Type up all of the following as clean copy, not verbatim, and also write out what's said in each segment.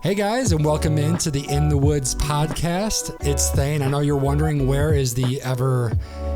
Hey guys, and welcome into the In the Woods podcast. It's Thane. I know you're wondering, where is the ever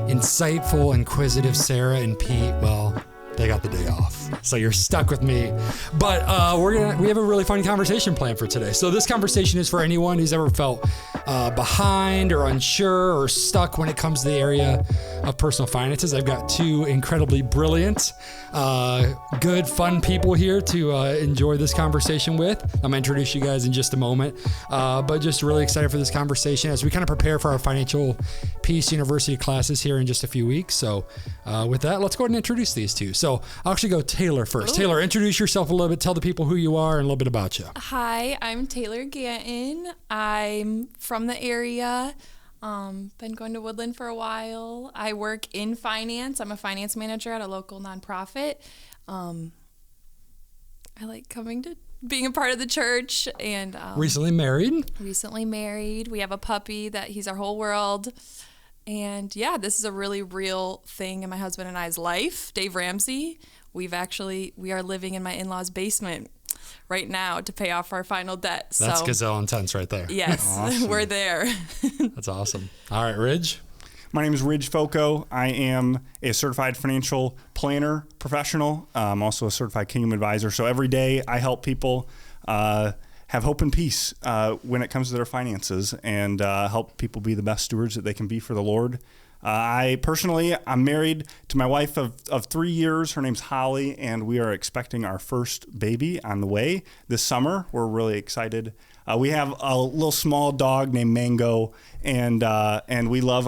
insightful, inquisitive Sarah and Pete? Well, they got the day off, so you're stuck with me. But we have a really fun conversation planned for today. So this conversation is for anyone who's ever felt behind or unsure or stuck when it comes to the area of personal finances. I've got two incredibly brilliant, good, fun people here to enjoy this conversation with. I'm going to introduce you guys in just a moment, but just really excited for this conversation as we kind of prepare for our Financial Peace University classes here in just a few weeks. So with that, let's go ahead and introduce these two. So I'll actually go Taylor first. Ooh. Taylor, introduce yourself a little bit. Tell the people who you are and a little bit about you. Hi, I'm Taylor Ganton. I'm from the area. Been going to Woodland for a while. I work in finance. I'm a finance manager at a local nonprofit. I like being a part of the church and recently married. We have a puppy he's our whole world. And yeah, this is a really real thing in my husband and I's life. Dave Ramsey, we are living in my in-laws' basement right now to pay off our final debt. That's gazelle intense right there. Yes, awesome. We're there. That's awesome. All right, Ridge. My name is Ridge Foco. I am a certified financial planner professional. I'm also a certified Kingdom advisor. So every day I help people have hope and peace when it comes to their finances and help people be the best stewards that they can be for the Lord. I'm married to my wife of 3 years. Her name's Holly, and we are expecting our first baby on the way this summer. We're really excited. We have a little small dog named Mango, and we love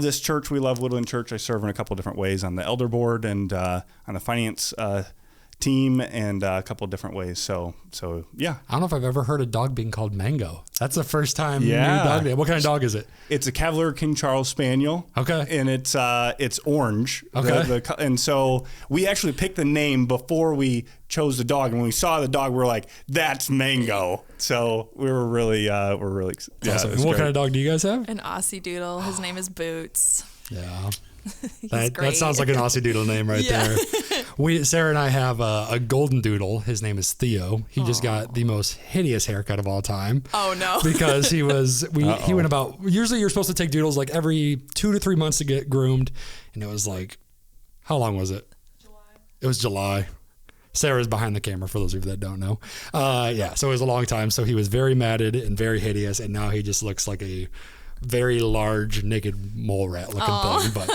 this church. We love Woodland Church. I serve in a couple of different ways on the elder board and on the finance team and a couple of different ways. So yeah. I don't know if I've ever heard a dog being called Mango. That's the first time. Yeah. New dog name. What kind of dog is it? It's a Cavalier King Charles Spaniel. Okay. And it's orange. Okay. And so we actually picked the name before we chose the dog. And when we saw the dog, we're like, that's Mango. So we're really awesome. What kind of dog do you guys have? An Aussie Doodle. His name is Boots. Yeah. That sounds like an Aussie Doodle name right there. Sarah and I have a golden doodle. His name is Theo. He just got the most hideous haircut of all time. Oh no! Because he went about. Usually, you're supposed to take doodles like every 2 to 3 months to get groomed, and it was like, how long was it? July. It was July. Sarah's behind the camera for those of you that don't know. So it was a long time. So he was very matted and very hideous, and now he just looks like a very large naked mole rat looking thing, but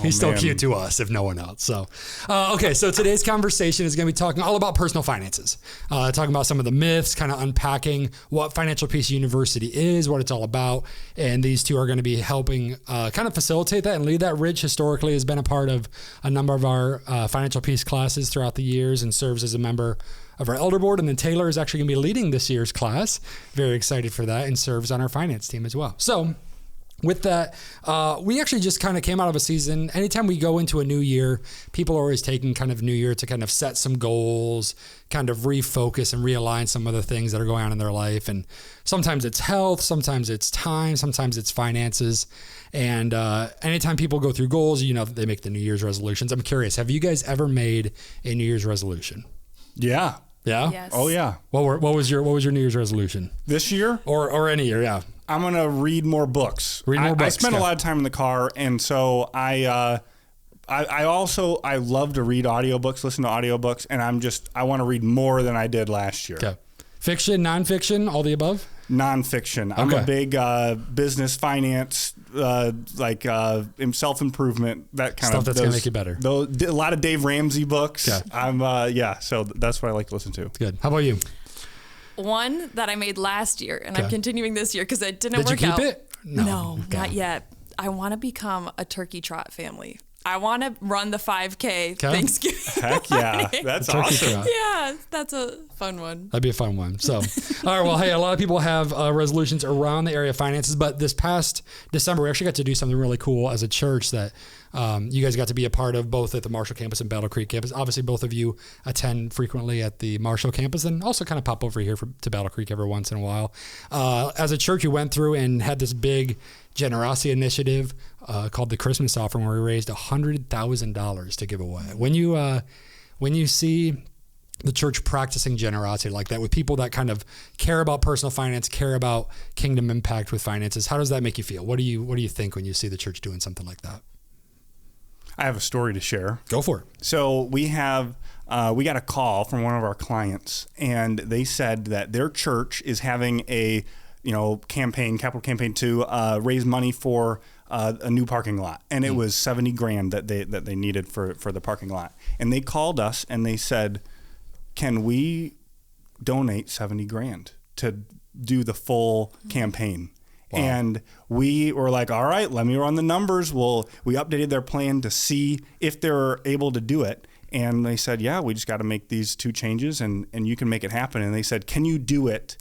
he's still cute to us if no one else. So so today's conversation is going to be talking all about personal finances, talking about some of the myths, kind of unpacking what Financial Peace University is, what it's all about, and these two are going to be helping kind of facilitate that and lead that. Rich historically has been a part of a number of our Financial Peace classes throughout the years and serves as a member of our elder board, and then Taylor is actually going to be leading this year's class. Very excited for that, and serves on our finance team as well. So with that, we actually just kind of came out of a season. Anytime we go into a new year, people are always taking kind of new year to kind of set some goals, kind of refocus and realign some of the things that are going on in their life. And sometimes it's health, sometimes it's time, sometimes it's finances. And anytime people go through goals, they make the New Year's resolutions. I'm curious, have you guys ever made a New Year's resolution? Yeah. Yeah? Yes. Oh yeah. What was your New Year's resolution? This year? Or any year, yeah. I'm going to read more books. I spend a lot of time in the car, and so I love to read audiobooks, listen to audiobooks, and I want to read more than I did last year. Okay. Fiction, nonfiction, all the above? Nonfiction. I'm a big business, finance, self-improvement, that kind stuff of that's going to make you better. A lot of Dave Ramsey books. Okay. So that's what I like to listen to. Good. How about you? One that I made last year, and I'm continuing this year because it didn't work out. Did you keep it? No, not yet. I want to become a turkey trot family. I want to run the 5K Thanksgiving. Heck yeah. That's awesome. Yeah, that's a fun one. That'd be a fun one. So, all right. Well, hey, a lot of people have resolutions around the area of finances, but this past December, we actually got to do something really cool as a church that you guys got to be a part of, both at the Marshall campus and Battle Creek campus. Obviously, both of you attend frequently at the Marshall campus and also kind of pop over here to Battle Creek every once in a while. As a church, we went through and had this big generosity initiative called the Christmas Offering, where we raised $100,000 to give away. When you see the church practicing generosity like that with people that kind of care about personal finance, care about kingdom impact with finances? How does that make you feel? What do you think when you see the church doing something like that? I have a story to share. Go for it. So we got a call from one of our clients, and they said that their church is having a capital campaign to raise money for a new parking lot, and it was $70,000 that they needed for the parking lot. And they called us and they said, "Can we donate $70,000 to do the full campaign?" Wow. And we were like, all right, let me run the numbers. We updated their plan to see if they're able to do it. And they said, yeah, we just got to make these 2 changes and you can make it happen. And they said, can you do it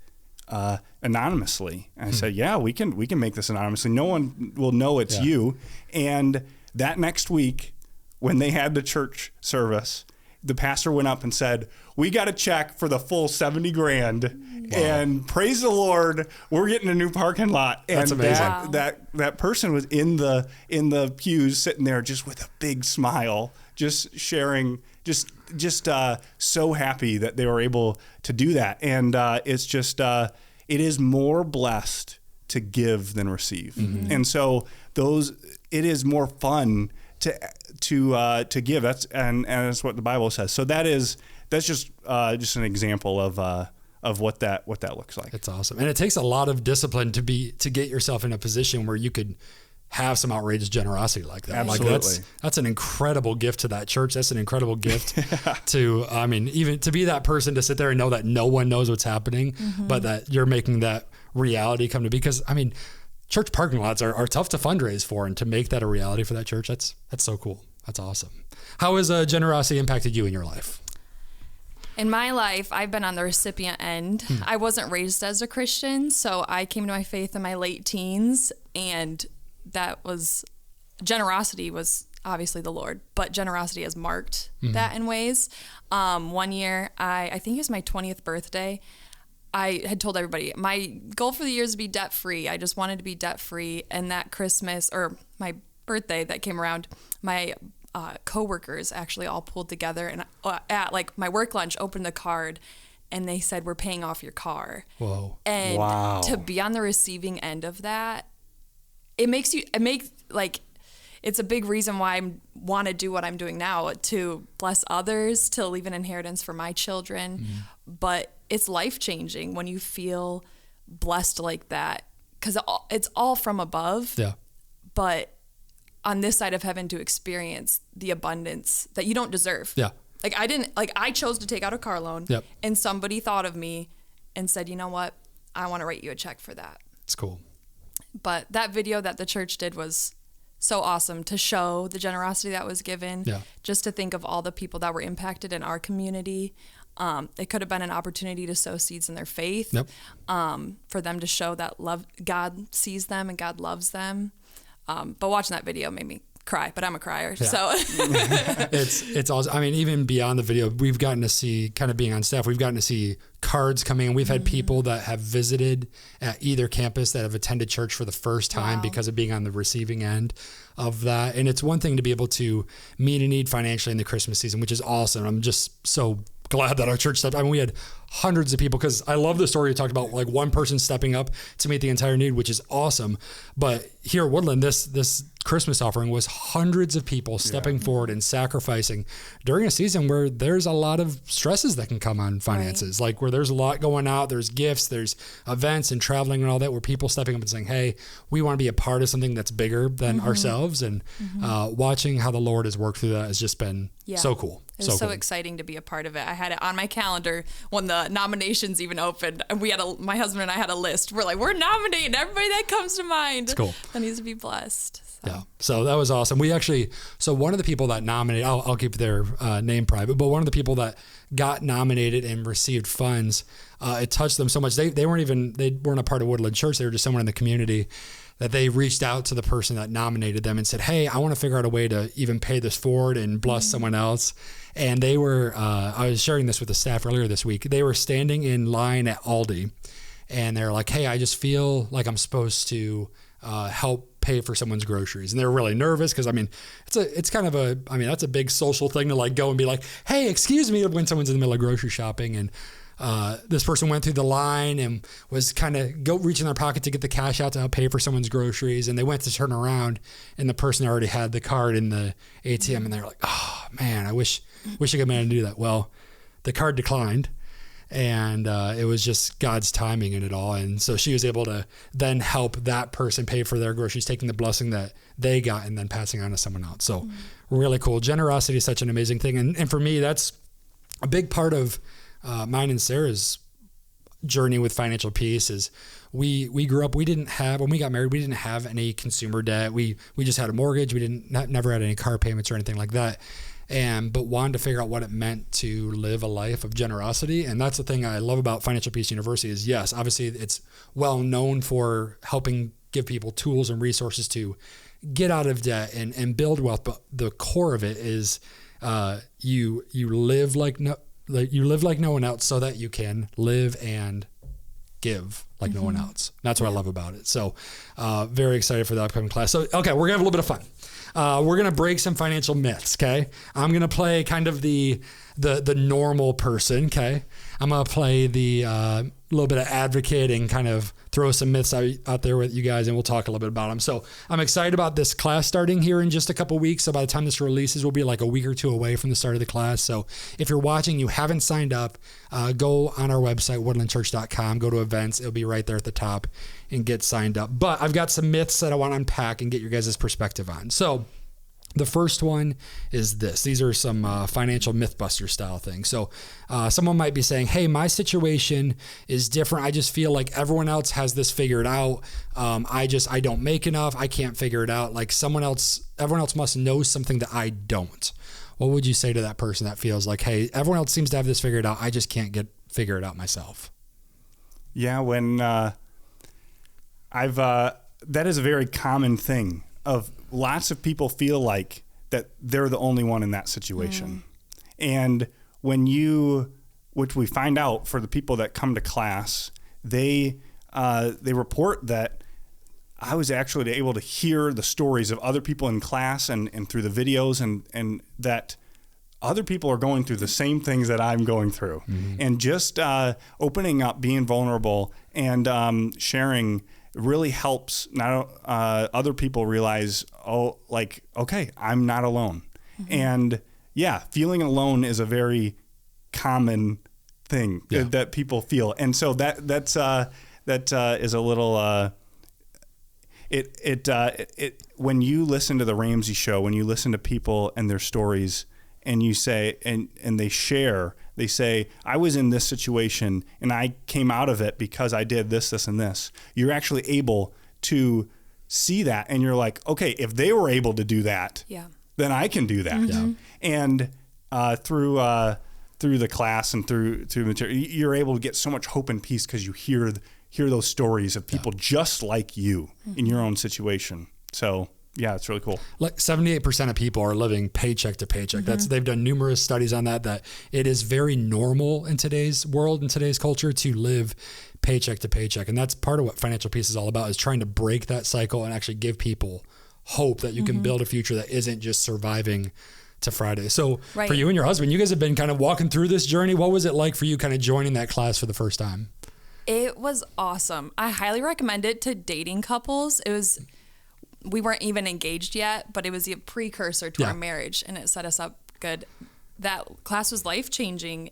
anonymously? And I said, yeah, we can make this anonymously. No one will know it's you. And that next week, when they had the church service, the pastor went up and said, we got a check for the full $70,000. Wow. And praise the Lord, we're getting a new parking lot. And that's amazing. That person was in the pews sitting there just with a big smile, just sharing, just so happy that they were able to do that. And it's just it is more blessed to give than receive. Mm-hmm. And so it is more fun to give. That's what the Bible says. So that's just an example of what that looks like. It's awesome. And it takes a lot of discipline to get yourself in a position where you could have some outrageous generosity like that. Absolutely. Like that's an incredible gift to that church. That's an incredible gift even to be that person to sit there and know that no one knows what's happening, but that you're making that reality come to be. Because church parking lots are tough to fundraise for, and to make that a reality for that church, that's so cool. That's awesome. How has generosity impacted you in your life? In my life, I've been on the recipient end. I wasn't raised as a Christian, so I came to my faith in my late teens, and generosity was obviously the Lord, but generosity has marked that in ways. One year, I think it was my 20th birthday, I had told everybody my goal for the year is to be debt free. I just wanted to be debt free. And that Christmas, or my birthday that came around, my coworkers actually all pulled together and at like my work lunch opened the card and they said, "We're paying off your car." Whoa. And to be on the receiving end of that, it's a big reason why I want to do what I'm doing now, to bless others, to leave an inheritance for my children. But it's life-changing when you feel blessed like that, because it's all from above. Yeah. But on this side of heaven, to experience the abundance that you don't deserve. Yeah. I chose to take out a car loan. Yep. And somebody thought of me and said, "You know what? I want to write you a check for that." It's cool. But that video that the church did was so awesome to show the generosity that was given. Yeah. Just to think of all the people that were impacted in our community. It could have been an opportunity to sow seeds in their faith. Yep. For them to show that God sees them and God loves them. But watching that video made me cry, but I'm a crier. Yeah. So it's awesome. I mean, even beyond the video, we've gotten to see, kind of being on staff, we've gotten to see cards coming in. We've had people that have visited at either campus that have attended church for the first time because of being on the receiving end of that. And it's one thing to be able to meet a need financially in the Christmas season, which is awesome. I'm just so glad that our church stepped. I mean, we had hundreds of people, because I love the story you talked about, like one person stepping up to meet the entire need, which is awesome. But here at Woodland, this Christmas offering was hundreds of people stepping forward and sacrificing during a season where there's a lot of stresses that can come on finances, like where there's a lot going out, there's gifts, there's events and traveling and all that, where people stepping up and saying, "Hey, we want to be a part of something that's bigger than ourselves." And watching how the Lord has worked through that has just been so cool. It was so exciting to be a part of it. I had it on my calendar when the nominations even opened. And my husband and I had a list. We're like, we're nominating everybody that comes to mind. It's cool. That needs to be blessed. So. Yeah. So that was awesome. So one of the people that nominated, I'll keep their name private, but one of the people that got nominated and received funds, it touched them so much. They weren't a part of Woodland Church. They were just someone in the community, that they reached out to the person that nominated them and said, "Hey, I want to figure out a way to even pay this forward and bless someone else." And they were, I was sharing this with the staff earlier this week. They were standing in line at Aldi and they're like, "Hey, I just feel like I'm supposed to help pay for someone's groceries. And they were really nervous because, I mean, that's a big social thing to like go and be like, hey, excuse me, when someone's in the middle of grocery shopping. And this person went through the line and was kind of reaching in their pocket to get the cash out to help pay for someone's groceries. And they went to turn around and the person already had the card in the ATM. And they were like, oh man, I wish I could manage to do that. Well, the card declined. And it was just God's timing in it all. And so she was able to then help that person pay for their groceries, taking the blessing that they got and then passing on to someone else. So really cool. Generosity is such an amazing thing. And for me, that's a big part of mine and Sarah's journey with financial peace. Is we grew up, when we got married, we didn't have any consumer debt. We just had a mortgage. We never had any car payments or anything like that. But wanted to figure out what it meant to live a life of generosity. And that's the thing I love about Financial Peace University is, yes, obviously it's well known for helping give people tools and resources to get out of debt and build wealth. But the core of it is you live like no one else so that you can live and give like no one else. That's what I love about it. So very excited for the upcoming class. So, okay, we're gonna have a little bit of fun. We're going to break some financial myths, okay? I'm going to play kind of the normal person, okay? I'm going to play the little bit of advocate and kind of throw some myths out there with you guys, and we'll talk a little bit about them. So I'm excited about this class starting here in just a couple weeks. So by the time this releases, we'll be like a week or two away from the start of the class. So if you're watching, you haven't signed up, go on our website, woodlandchurch.com, go to events. It'll be right there at the top and get signed up. But I've got some myths that I want to unpack and get your guys' perspective on. So the first one is this. These are some financial mythbuster style things. So someone might be saying, hey, my situation is different. I just feel like everyone else has this figured out. I don't make enough. I can't figure it out. Like everyone else must know something that I don't. What would you say to that person that feels like, hey, everyone else seems to have this figured out. I just can't figure it out myself? Yeah, when that is a very common thing of lots of people feel like that they're the only one in that situation. And which we find out for the people that come to class, they report that I was actually able to hear the stories of other people in class and through the videos and that other people are going through the same things that I'm going through. And just opening up, being vulnerable and sharing really helps other people realize, okay, I'm not alone. And yeah, feeling alone is a very common thing that people feel. And so that is a little, when you listen to the Ramsey Show, when you listen to people and their stories and you say, and they share, they say, I was in this situation and I came out of it because I did this, this, and this. You're actually able to see that. And you're like, okay, if they were able to do that, then I can do that. And through the class and through the material, you're able to get so much hope and peace because you hear those stories of people just like you in your own situation. So yeah, it's really cool. Like 78% of people are living paycheck to paycheck. They've done numerous studies on that it is very normal in today's world, in today's culture, to live paycheck to paycheck. And that's part of what financial peace is all about, is trying to break that cycle and actually give people hope that you can build a future that isn't just surviving to Friday. So for you and your husband, you guys have been kind of walking through this journey. What was it like for you kind of joining that class for the first time? It was awesome. I highly recommend it to dating couples. We weren't even engaged yet, but it was a precursor to our marriage, and it set us up good. That class was life-changing.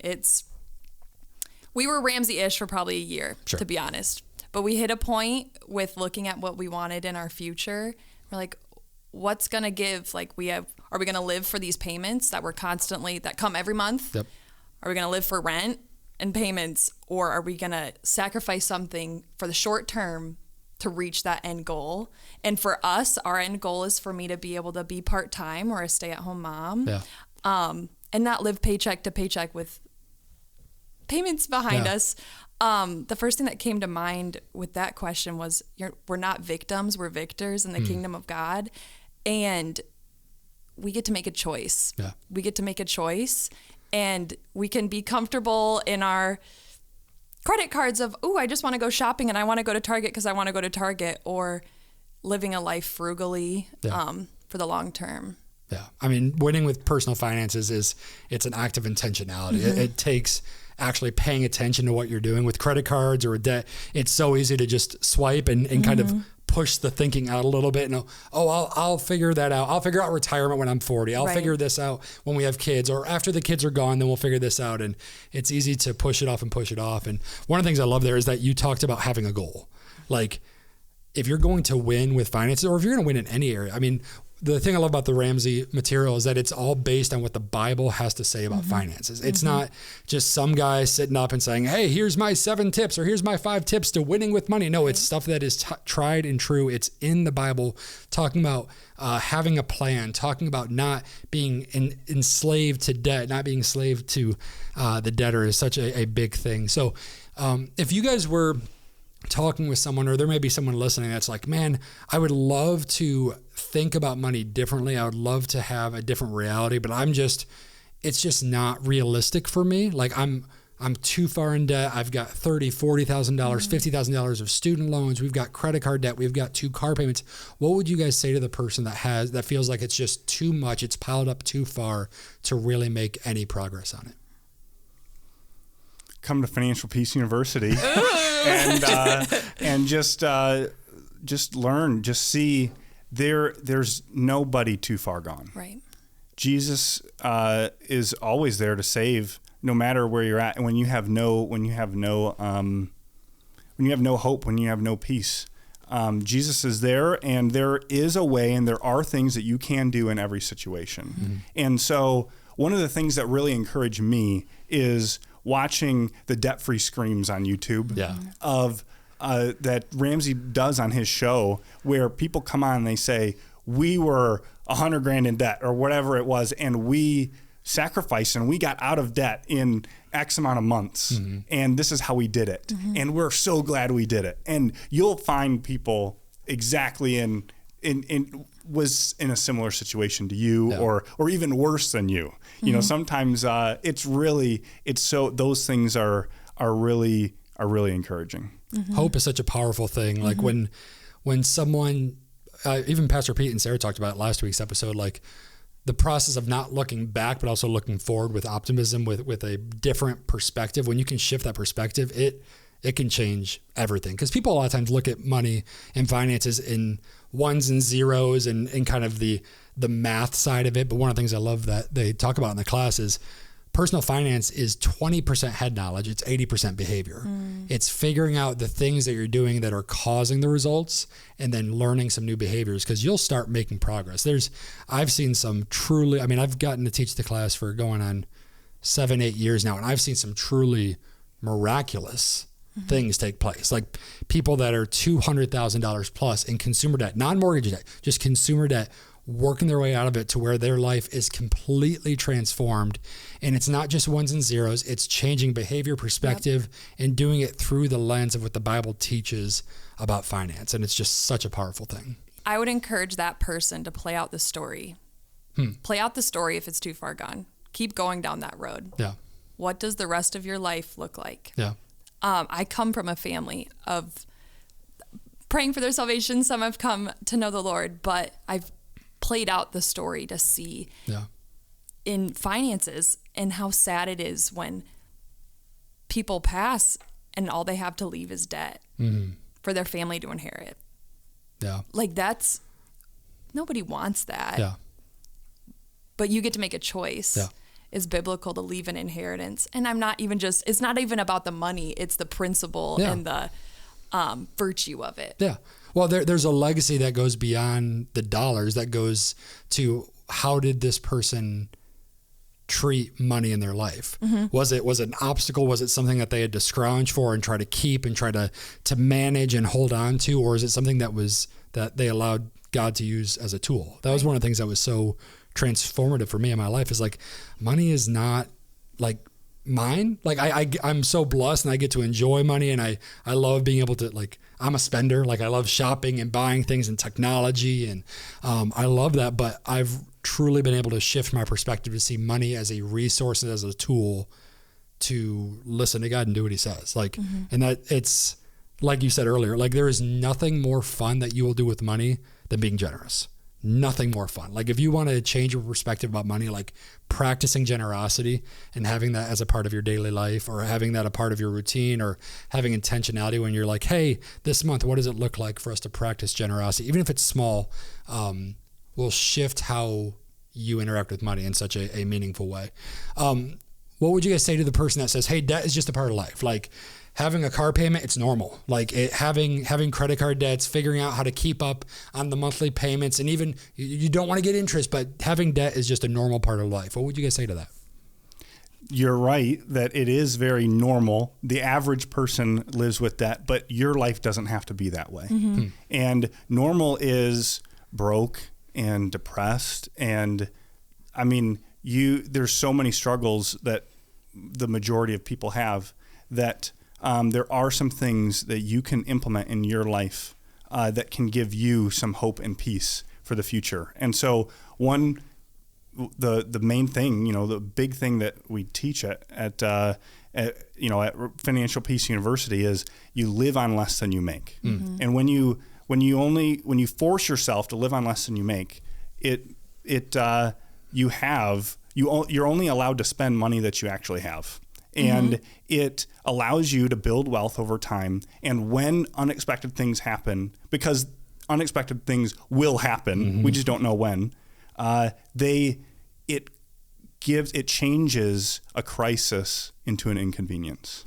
We were Ramsey-ish for probably a year, to be honest. But we hit a point with looking at what we wanted in our future. We're like, what's going to give? Like, are we going to live for these payments that come every month? Yep. Are we going to live for rent and payments, or are we going to sacrifice something for the short term to reach that end goal? And for us, our end goal is for me to be able to be part-time or a stay-at-home mom, and not live paycheck to paycheck with payments behind us. The first thing that came to mind with that question was, we're not victims, we're victors in the kingdom of God. And we get to make a choice. Yeah. We get to make a choice, and we can be comfortable in our credit cards of, I just want to go shopping and I want to go to Target because I want to go to Target, or living a life frugally Yeah. for the long term. Yeah. I mean, winning with personal finances it's an act of intentionality. It takes actually paying attention to what you're doing with credit cards or a debt. It's so easy to just swipe and kind of push the thinking out a little bit and I'll figure that out. I'll figure out retirement when I'm 40. I'll figure this out when we have kids, or after the kids are gone, then we'll figure this out. And it's easy to push it off. And one of the things I love there is that you talked about having a goal. Like, if you're going to win with finances, or if you're going to win in any area, I mean, the thing I love about the Ramsey material is that it's all based on what the Bible has to say about finances. It's not just some guy sitting up and saying, hey, here's my 7 tips, or here's my 5 tips to winning with money. No, it's stuff that is tried and true. It's in the Bible, talking about having a plan, talking about not being enslaved to debt, not being enslaved to the debtor is such a big thing. So if you guys were talking with someone, or there may be someone listening that's like, man, I would love to think about money differently. I would love to have a different reality, but it's just not realistic for me. Like I'm too far in debt. I've got $30,000, $40,000, $50,000 of student loans. We've got credit card debt. We've got 2 car payments. What would you guys say to the person that feels like it's just too much? It's piled up too far to really make any progress on it? Come to Financial Peace University and just learn, just see there's nobody too far gone. Right. Jesus is always there to save, no matter where you're at. And when you have no hope, when you have no peace, Jesus is there, and there is a way, and there are things that you can do in every situation. And so one of the things that really encouraged me is watching the debt-free screams on YouTube of that Ramsey does on his show, where people come on and they say, we were $100,000 in debt or whatever it was, and we sacrificed and we got out of debt in X amount of months, and this is how we did it, and we're so glad we did it. And you'll find people exactly was in a similar situation to you, or even worse than you. You know, sometimes those things are really encouraging. Hope is such a powerful thing. Like when someone, even Pastor Pete and Sarah talked about it last week's episode, like the process of not looking back, but also looking forward with optimism, with a different perspective. When you can shift that perspective, it can change everything. Because people a lot of times look at money and finances in ones and zeros and kind of the math side of it. But one of the things I love that they talk about in the class is personal finance is 20% head knowledge. It's 80% behavior. It's figuring out the things that you're doing that are causing the results, and then learning some new behaviors, because you'll start making progress. I've seen some truly, I mean, I've gotten to teach the class for going on 7-8 years now, and I've seen some truly miraculous things take place. Like people that are $200,000 plus in consumer debt, non-mortgage debt, just consumer debt, working their way out of it to where their life is completely transformed. And it's not just ones and zeros, it's changing behavior, perspective, and doing it through the lens of what the Bible teaches about finance. And it's just such a powerful thing. I would encourage that person to play out the story. Play out the story if it's too far gone. Keep going down that road. Yeah. What does the rest of your life look like? Yeah. I come from a family of praying for their salvation. Some have come to know the Lord, but I've played out the story to see in finances and how sad it is when people pass and all they have to leave is debt for their family to inherit. Yeah. Like nobody wants that. Yeah. But you get to make a choice. Yeah. It's biblical to leave an inheritance. And it's not even about the money. It's the principle and the virtue of it. Yeah. Well, there's a legacy that goes beyond the dollars, that goes to how did this person treat money in their life? Was it an obstacle? Was it something that they had to scrounge for and try to keep and try to manage and hold on to? Or is it something that they allowed God to use as a tool? That was one of the things that was so transformative for me in my life, is like, money is not like mine. Like I'm so blessed and I get to enjoy money, and I love being able to, like, I'm a spender. Like I love shopping and buying things and technology, and I love that. But I've truly been able to shift my perspective to see money as a resource and as a tool to listen to God and do what he says. Like, and like you said earlier, like there is nothing more fun that you will do with money than being generous. Nothing more fun. Like if you want to change your perspective about money, like practicing generosity and having that as a part of your daily life, or having that a part of your routine, or having intentionality when you're like, hey, this month, what does it look like for us to practice generosity? Even if it's small, will shift how you interact with money in such a meaningful way. What would you guys say to the person that says, hey, debt is just a part of life? Like having a car payment, it's normal. Like having credit card debts, figuring out how to keep up on the monthly payments, and even you don't want to get interest, but having debt is just a normal part of life. What would you guys say to that? You're right that it is very normal. The average person lives with debt, but your life doesn't have to be that way. Mm-hmm. And normal is broke and depressed. And I mean, there's so many struggles that the majority of people have that there are some things that you can implement in your life that can give you some hope and peace for the future. And so the main thing, the big thing that we teach at Financial Peace University is you live on less than you make. Mm-hmm. And when you force yourself to live on less than you make, you're only allowed to spend money that you actually have. And it allows you to build wealth over time. And when unexpected things happen, because unexpected things will happen, we just don't know when, it changes a crisis into an inconvenience.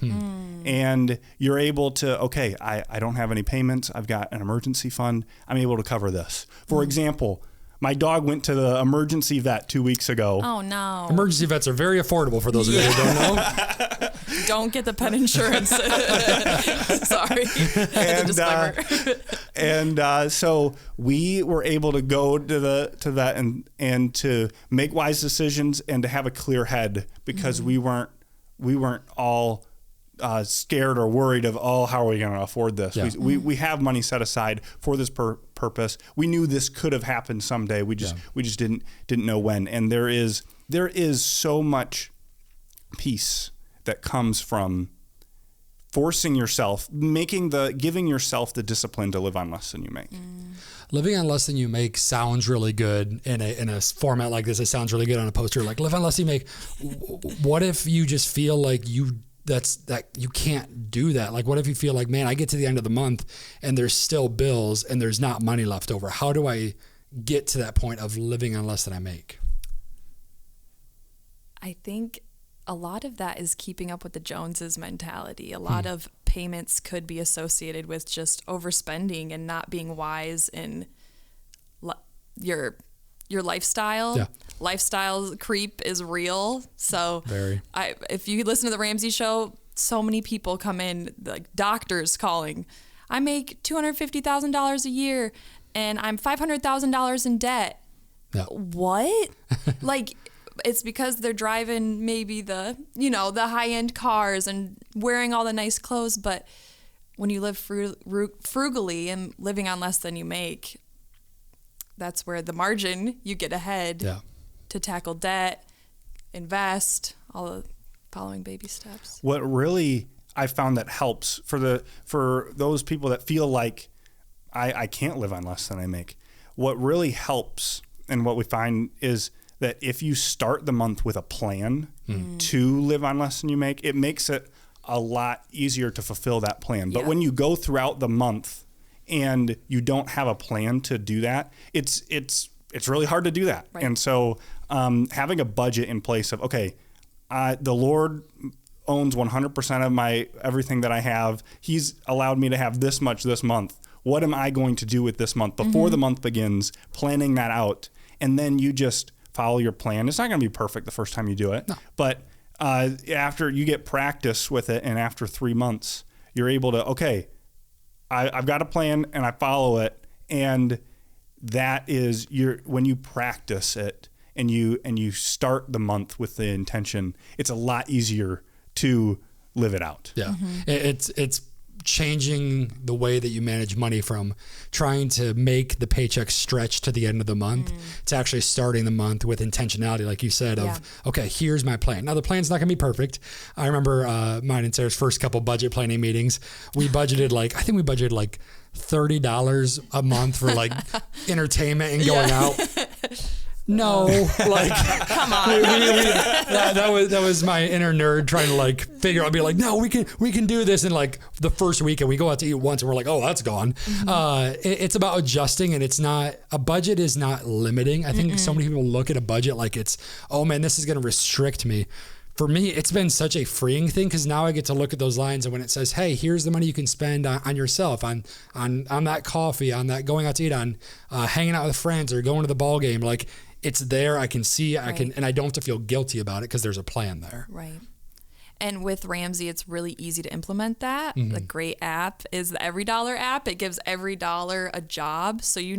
And you're able to, okay, I don't have any payments. I've got an emergency fund. I'm able to cover this. For example, my dog went to the emergency vet 2 weeks ago. Oh, no. Emergency vets are very affordable for those of you who don't know. Don't get the pet insurance. Sorry. So we were able to go to that and to make wise decisions and to have a clear head, because we weren't all scared or worried of, how are we going to afford this? Yeah. We have money set aside for this purpose. We knew this could have happened someday. We just didn't know when. And there is so much peace that comes from forcing yourself, giving yourself the discipline to live on less than you make. Living on less than you make sounds really good in a format like this. It sounds really good on a poster, like live on less than you make. What if you just feel like you can't do that? Like, what if you feel like, man, I get to the end of the month and there's still bills and there's not money left over? How do I get to that point of living on less than I make? I think a lot of that is keeping up with the Joneses mentality. A lot of payments could be associated with just overspending and not being wise in your lifestyle. Yeah. Lifestyle creep is real. So if you listen to the Ramsey show, so many people come in, like doctors calling, I make $250,000 a year and I'm $500,000 in debt. Yeah. What? Like, it's because they're driving maybe the high-end cars and wearing all the nice clothes. But when you live frugally and living on less than you make, that's where the margin you get ahead to tackle debt, invest, all the following baby steps. What really I found that helps for those people that feel like I can't live on less than I make, what really helps and what we find is that if you start the month with a plan to live on less than you make, it makes it a lot easier to fulfill that plan. But when you go throughout the month and you don't have a plan to do that, it's really hard to do that. Right. And so having a budget in place of, okay, the Lord owns 100% of my everything that I have. He's allowed me to have this much this month. What am I going to do with this month before the month begins? Planning that out, and then you just follow your plan. It's not going to be perfect the first time you do it, but after you get practice with it, and after 3 months, you're able to, okay, I've got a plan and I follow it, and that is when you practice it and you start the month with the intention, it's a lot easier to live it out. Yeah, it's changing the way that you manage money from trying to make the paycheck stretch to the end of the month to actually starting the month with intentionality, like you said, of, okay, here's my plan. Now, the plan's not going to be perfect. I remember mine and Sarah's first couple budget planning meetings. We budgeted I think we budgeted like $30 a month for like entertainment and going out. No, like, come on. That was my inner nerd trying to like figure out, be like, no, we can do this. And like the first weekend we go out to eat once and we're like, oh, that's gone. It's about adjusting, and it's not, a budget is not limiting. I think so many people look at a budget like it's, oh man, this is going to restrict me. For me, it's been such a freeing thing, because now I get to look at those lines, and when it says, hey, here's the money you can spend on yourself, on that coffee, on that going out to eat, on hanging out with friends or going to the ball game, like, it's there. I can see, and I don't have to feel guilty about it because there's a plan there. Right. And with Ramsey, it's really easy to implement that. The great app is the Every Dollar app. It gives every dollar a job. So you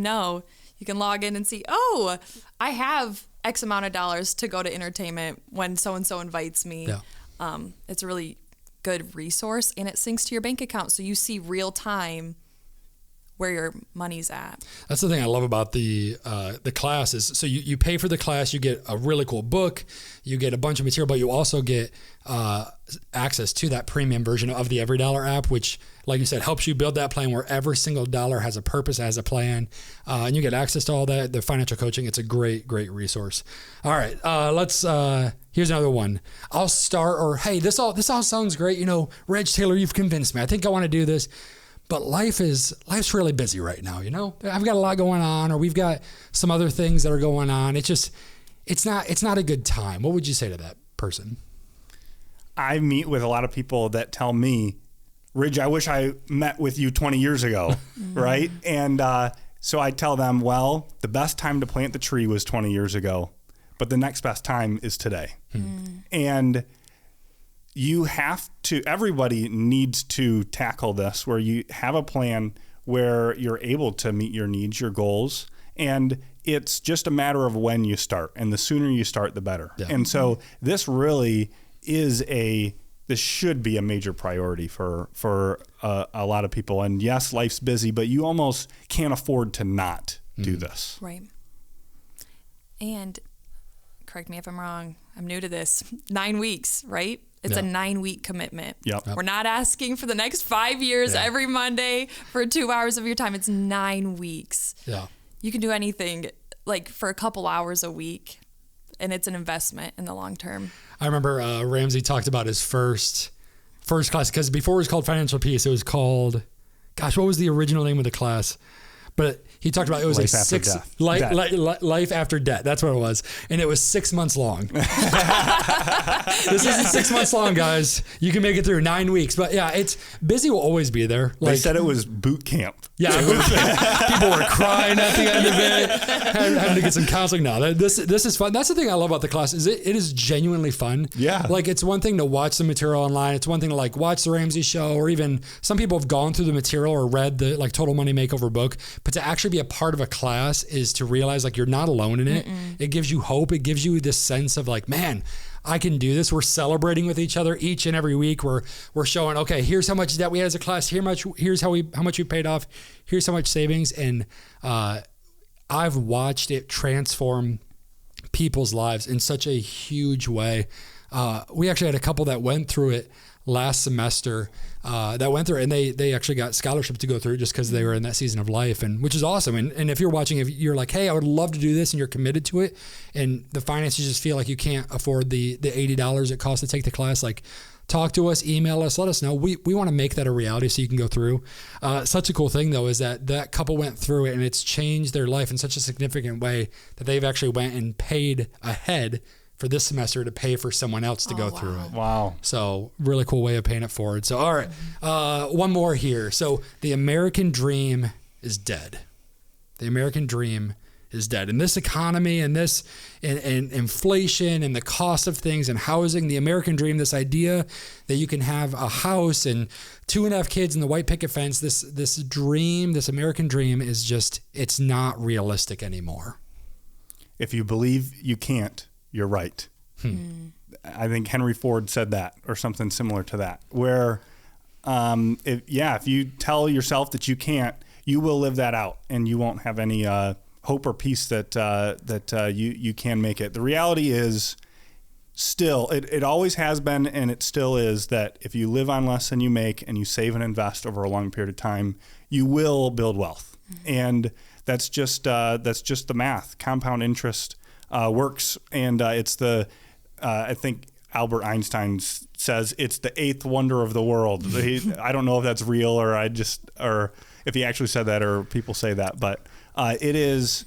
can log in and see, oh, I have X amount of dollars to go to entertainment when so-and-so invites me. Yeah. It's a really good resource, and it syncs to your bank account. So you see real time where your money's at. That's the thing I love about the class is, so you pay for the class, you get a really cool book, you get a bunch of material, but you also get access to that premium version of the Every Dollar app, which, like you said, helps you build that plan where every single dollar has a purpose, has a plan, and you get access to all that, the financial coaching. It's a great, great resource. All right, here's another one. I'll start, or hey, this all sounds great. Reg Taylor, you've convinced me. I think I want to do this. But life's really busy right now, I've got a lot going on, or we've got some other things that are going on. It's not a good time. What would you say to that person? I meet with a lot of people that tell me, Ridge, I wish I met with you 20 years ago, right? And so I tell them, well, the best time to plant the tree was 20 years ago, but the next best time is today. And everybody needs to tackle this, where you have a plan where you're able to meet your needs, your goals, and it's just a matter of when you start, and the sooner you start, the better. Yeah. And so this really is this should be a major priority for a lot of people. And yes, life's busy, but you almost can't afford to not do this. Right. And correct me if I'm wrong, I'm new to this, 9 weeks, right? It's a 9-week commitment. Yep. We're not asking for the next 5 years every Monday for 2 hours of your time. It's 9 weeks. Yeah. You can do anything like for a couple hours a week, and it's an investment in the long term. I remember Ramsey talked about his first class, because before it was called Financial Peace, it was called, what was the original name of the class? But he talked about, it was life after death. That's what it was. And it was 6 months long. This isn't 6 months long, guys. You can make it through 9 weeks. But yeah, it's busy will always be there. They said it was boot camp. Yeah, people were crying at the end of it, having to get some counseling. No, this is fun. That's the thing I love about the class, is it is genuinely fun. Yeah. Like, it's one thing to watch the material online. It's one thing to like watch the Ramsey show, or even some people have gone through the material or read the like Total Money Makeover book. But to actually be a part of a class is to realize like you're not alone in it. It gives you hope. It gives you this sense of like, man, I can do this. We're celebrating with each other each and every week. We're showing, okay, here's how much debt we had as a class. Here's how much we paid off. Here's how much savings. And I've watched it transform people's lives in such a huge way. We actually had a couple that went through it last semester that went through it, and they actually got scholarship to go through just because they were in that season of life, and which is awesome. And if you're watching, if you're like, hey, I would love to do this, and you're committed to it, and the finances just feel like you can't afford the $80 it costs to take the class, like, talk to us, email us, let us know. We want to make that a reality so you can go through. Such a cool thing though is that couple went through it, and it's changed their life in such a significant way that they've actually went and paid ahead for this semester to pay for someone else to go through it. Wow. So really cool way of paying it forward. So, all right, one more here. So the American dream is dead. The American dream is dead. In this economy and this and inflation and the cost of things and housing, the American dream, this idea that you can have a house and 2.5 kids and the white picket fence, this dream, this American dream is just, it's not realistic anymore. If you believe you can't, you're right. I think Henry Ford said that, or something similar to that, where If you tell yourself that you can't, you will live that out, and you won't have any hope or peace that you can make it. The reality is, still, it always has been, and it still is, that if you live on less than you make and you save and invest over a long period of time, you will build wealth. And that's just the math. Compound interest works, and it's I think Albert Einstein says it's the eighth wonder of the world. I don't know if that's real or if he actually said that or people say that, but it is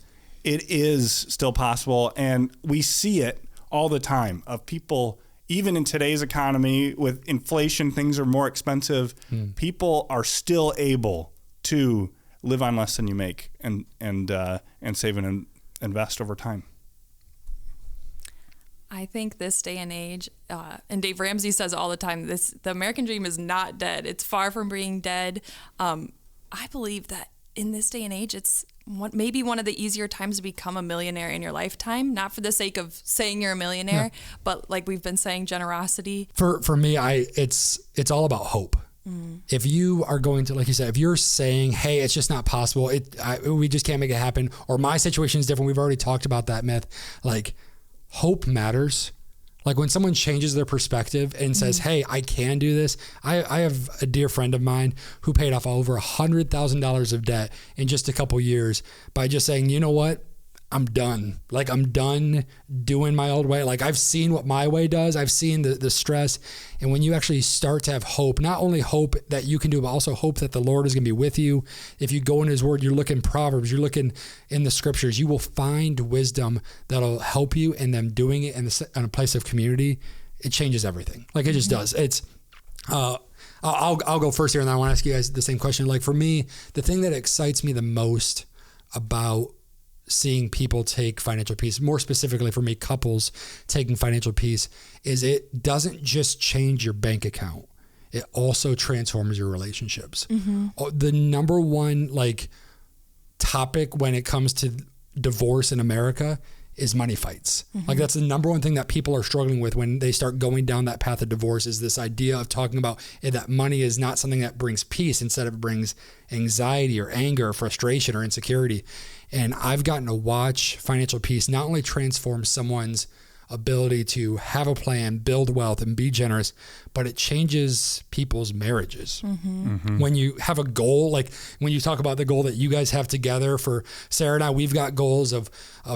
still possible, and we see it all the time of people. Even in today's economy with inflation, things are more expensive. People are still able to live on less than you make and save and invest over time. I think this day and age, and Dave Ramsey says all the time, the American dream is not dead. It's far from being dead. I believe that in this day and age, it's maybe one of the easier times to become a millionaire in your lifetime, not for the sake of saying you're a millionaire, but like we've been saying, generosity. For me, it's all about hope. If you are going to, like you said, if you're saying, hey, it's just not possible, we just can't make it happen, or my situation is different. We've already talked about that myth. Like, hope matters. Like when someone changes their perspective and says, hey, I can do this. I have a dear friend of mine who paid off over $100,000 of debt in just a couple years by just saying, you know what? I'm done. Like, I'm done doing my old way. Like, I've seen what my way does. I've seen the stress. And when you actually start to have hope, not only hope that you can do, but also hope that the Lord is going to be with you. If you go in his word, you're looking Proverbs, you're looking in the scriptures, you will find wisdom that'll help you in them doing it in a place of community. It changes everything. Like, it just does. It's, I'll go first here, and then I want to ask you guys the same question. Like, for me, the thing that excites me the most about seeing people take financial peace, more specifically for me, couples taking financial peace, is it doesn't just change your bank account. It also transforms your relationships. The number one topic when it comes to divorce in America is money fights. Like, that's the number one thing that people are struggling with when they start going down that path of divorce, is this idea of talking about that money is not something that brings peace. Instead, it brings anxiety or anger or frustration or insecurity. And I've gotten to watch financial peace not only transform someone's ability to have a plan, build wealth, and be generous, but it changes people's marriages. When you have a goal, like when you talk about the goal that you guys have together, for Sarah and I, we've got goals of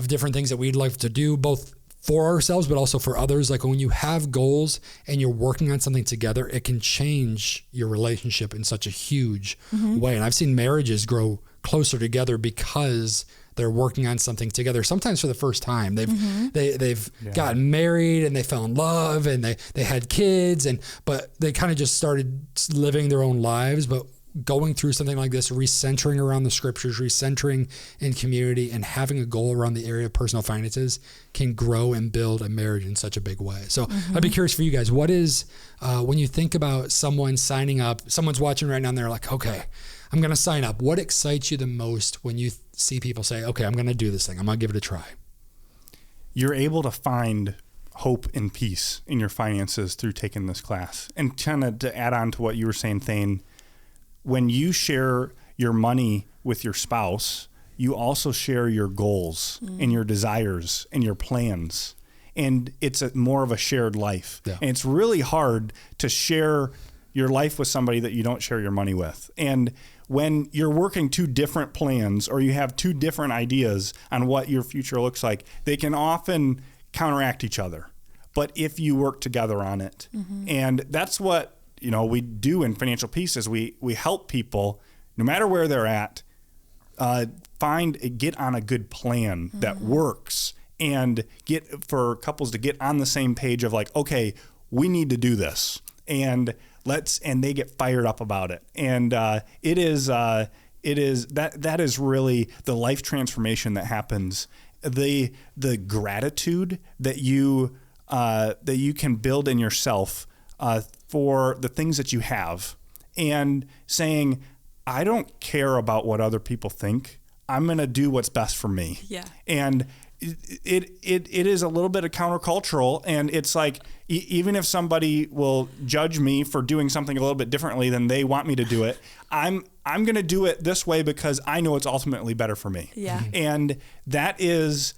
different things that we'd like to do, both for ourselves, but also for others. Like, when you have goals and you're working on something together, it can change your relationship in such a huge way. And I've seen marriages grow closer together because they're working on something together. Sometimes for the first time, they've gotten married and they fell in love and they had kids, but they kind of just started living their own lives. But going through something like this, recentering around the scriptures, recentering in community, and having a goal around the area of personal finances can grow and build a marriage in such a big way. So I'd be curious for you guys, what is, when you think about someone signing up, someone's watching right now and they're like, okay, I'm going to sign up. What excites you the most when you see people say, okay, I'm going to do this thing, I'm going to give it a try? You're able to find hope and peace in your finances through taking this class. And kind of to add on to what you were saying, Thane, when you share your money with your spouse, you also share your goals and your desires and your plans. And it's more of a shared life. Yeah. And it's really hard to share your life with somebody that you don't share your money with. And when you're working two different plans, or you have two different ideas on what your future looks like, they can often counteract each other. But if you work together on it, and that's what we do in Financial Peace, is we help people, no matter where they're at, get on a good plan that works, and get for couples to get on the same page of like, okay, we need to do this, and they get fired up about it. And it is that is really the life transformation that happens. The gratitude that you can build in yourself for the things that you have, and saying, I don't care about what other people think. I'm going to do what's best for me. Yeah. And it is a little bit of countercultural, and it's like even if somebody will judge me for doing something a little bit differently than they want me to do it, I'm going to do it this way because I know it's ultimately better for me. Yeah. And that gives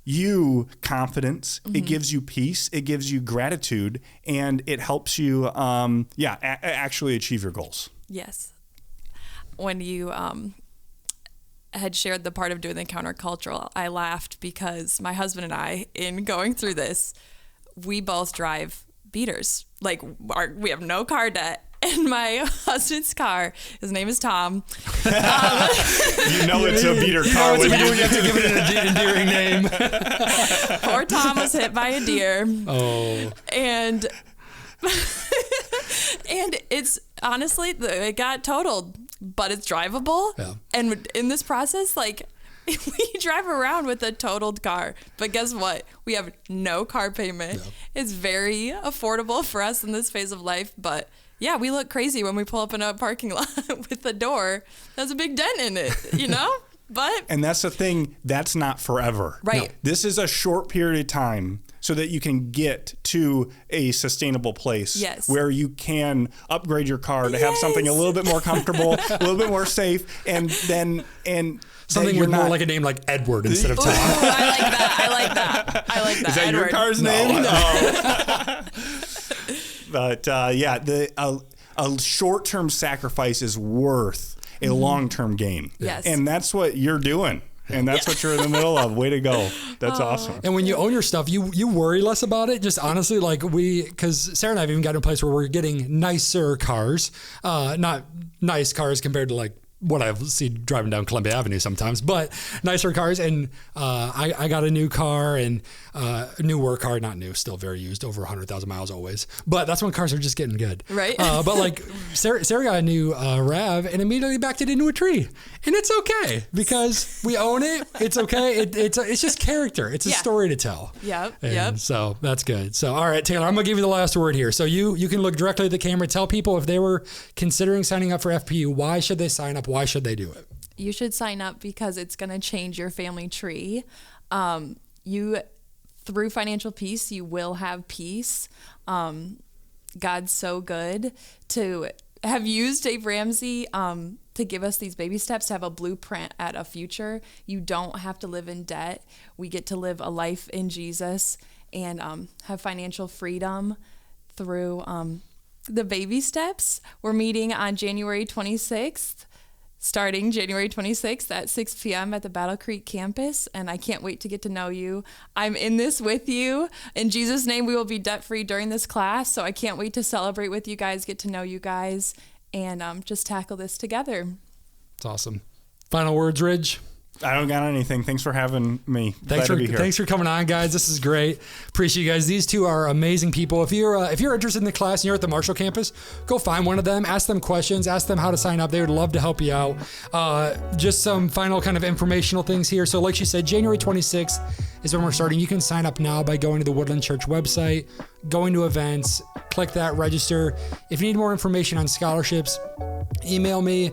you confidence. Mm-hmm. It gives you peace. It gives you gratitude, and it helps you, actually achieve your goals. Yes. When you had shared the part of doing the countercultural, I laughed because my husband and I, in going through this, we both drive beaters. Like we have no car debt. And my husband's car, his name is Tom. It's a beater car. You have to give it an endearing name. Poor Tom was hit by a deer. Oh. And it's honestly, it got totaled, but it's drivable. Yeah. And in this process, like, we drive around with a totaled car. But guess what? We have no car payment. Yeah. It's very affordable for us in this phase of life. But yeah, we look crazy when we pull up in a parking lot with a door. There's a big dent in it, you know? And that's the thing, that's not forever. Right. No, this is a short period of time so that you can get to a sustainable place where you can upgrade your car to have something a little bit more comfortable, a little bit more safe, and something with more like a name like Edward instead of Tom. I like that. Is that Edward. your car's name? No. But a short-term sacrifice is worth a long-term gain. Yes. And that's what you're doing. And that's what you're in the middle of. Way to go. That's awesome. And when you own your stuff, you worry less about it. Just honestly, like because Sarah and I have even gotten to a place where we're getting nicer cars, not nice cars compared to like what I see driving down Columbia Avenue sometimes, but nicer cars. And I got a new car and a newer car, not new, still very used, over 100,000 miles always. But that's when cars are just getting good. Right. But like Sarah got a new RAV and immediately backed it into a tree. And it's okay because we own it. It's okay. It's just character. It's a story to tell. Yep. So that's good. So, all right, Taylor, I'm going to give you the last word here. So you can look directly at the camera, tell people if they were considering signing up for FPU, why should they sign up? Why should they do it? You should sign up because it's going to change your family tree. Through financial peace, you will have peace. God's so good to have used Dave Ramsey to give us these baby steps, to have a blueprint at a future. You don't have to live in debt. We get to live a life in Jesus and have financial freedom through the baby steps. We're meeting on January 26th. Starting January 26th at 6 p.m. at the Battle Creek campus, and I can't wait to get to know you. I'm in this with you. In Jesus' name, we will be debt-free during this class, so I can't wait to celebrate with you guys, get to know you guys, and just tackle this together. It's awesome. Final words, Ridge? I don't got anything. Thanks for having me. Thanks for coming on, guys. This is great. Appreciate you guys. These two are amazing people. If you're interested in the class and you're at the Marshall campus, go find one of them. Ask them questions. Ask them how to sign up. They would love to help you out. Just some final kind of informational things here. So, like she said, January 26th is when we're starting. You can sign up now by going to the Woodland Church website, going to events, click that, register. If you need more information on scholarships, email me.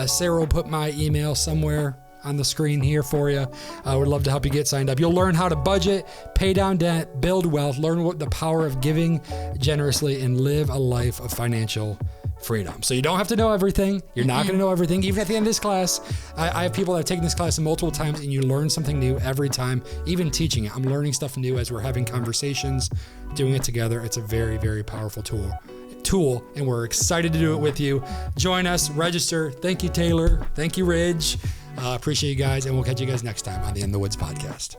Sarah will put my email somewhere on the screen here for you. I would love to help you get signed up. You'll learn how to budget, pay down debt, build wealth, learn what the power of giving generously, and live a life of financial freedom. So you don't have to know everything. You're not going to know everything. Even at the end of this class, I have people that have taken this class multiple times, and you learn something new every time. Even teaching it, I'm learning stuff new as we're having conversations, doing it together. It's a very, very powerful tool, and we're excited to do it with you. Join us, register. Thank you, Taylor. Thank you, Ridge. Appreciate you guys, and we'll catch you guys next time on the In the Woods podcast.